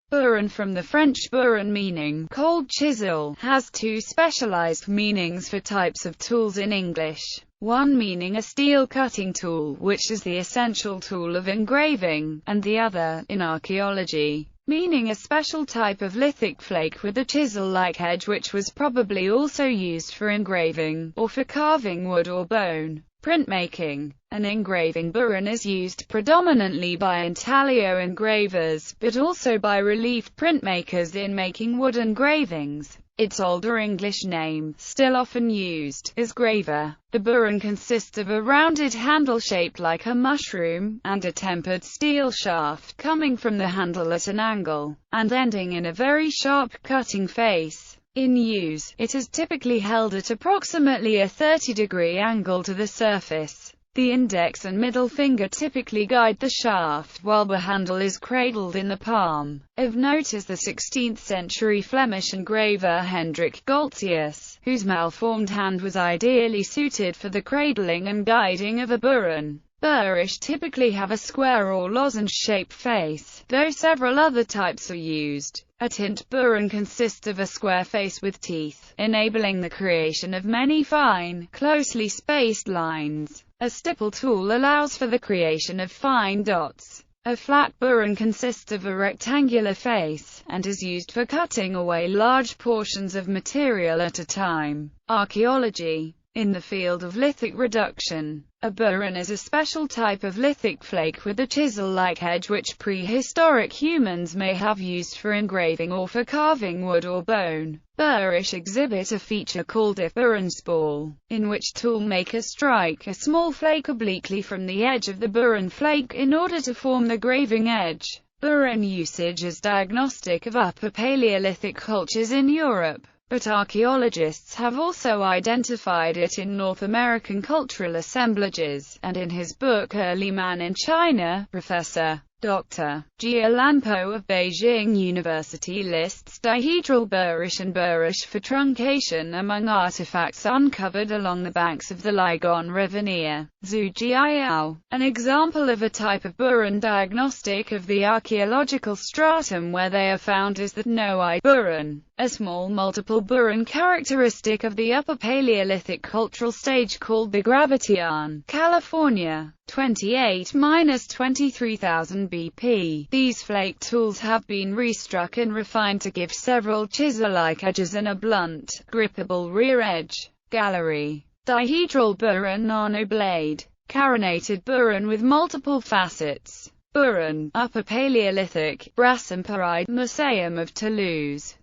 Burren, from the French Burren meaning cold chisel, has two specialized meanings for types of tools in English. One meaning a steel cutting tool, which is the essential tool of engraving, and the other, in archaeology, meaning a special type of lithic flake with a chisel-like edge, which was probably also used for engraving, or for carving wood or bone. Printmaking. An engraving burin is used predominantly by intaglio engravers, but also by relief printmakers in making wood engravings. Its older English name, still often used, is graver. The burin consists of a rounded handle shaped like a mushroom, and a tempered steel shaft coming from the handle at an angle, and ending in a very sharp cutting face. In use, it is typically held at approximately a 30-degree angle to the surface. The index and middle finger typically guide the shaft, while the handle is cradled in the palm. Of note is the 16th-century Flemish engraver Hendrik Goltzius, whose malformed hand was ideally suited for the cradling and guiding of a burin. Burish typically have a square or lozenge-shaped face, though several other types are used. A tint burin consists of a square face with teeth, enabling the creation of many fine, closely spaced lines. A stipple tool allows for the creation of fine dots. A flat burin consists of a rectangular face, and is used for cutting away large portions of material at a time. Archaeology. In the field of lithic reduction, a burin is a special type of lithic flake with a chisel-like edge which prehistoric humans may have used for engraving or for carving wood or bone. Burish exhibit a feature called a burin spall, in which toolmakers strike a small flake obliquely from the edge of the burin flake in order to form the graving edge. Burin usage is diagnostic of Upper Paleolithic cultures in Europe, but archaeologists have also identified it in North American cultural assemblages, and in his book Early Man in China, Professor Dr. Jia Lanpo of Beijing University lists dihedral burish and burish for truncation among artifacts uncovered along the banks of the Ligon River near Zhujiao. An example of a type of burin diagnostic of the archaeological stratum where they are found is the Noai burin, a small multiple burin characteristic of the Upper Paleolithic cultural stage called the Gravitian, California. 28–23,000 BP. These flake tools have been restruck and refined to give several chisel-like edges and a blunt, grippable rear edge. Gallery. Dihedral burin nanoblade. Carinated burin with multiple facets. Burren, Upper Paleolithic, Brassemperide, Museum of Toulouse.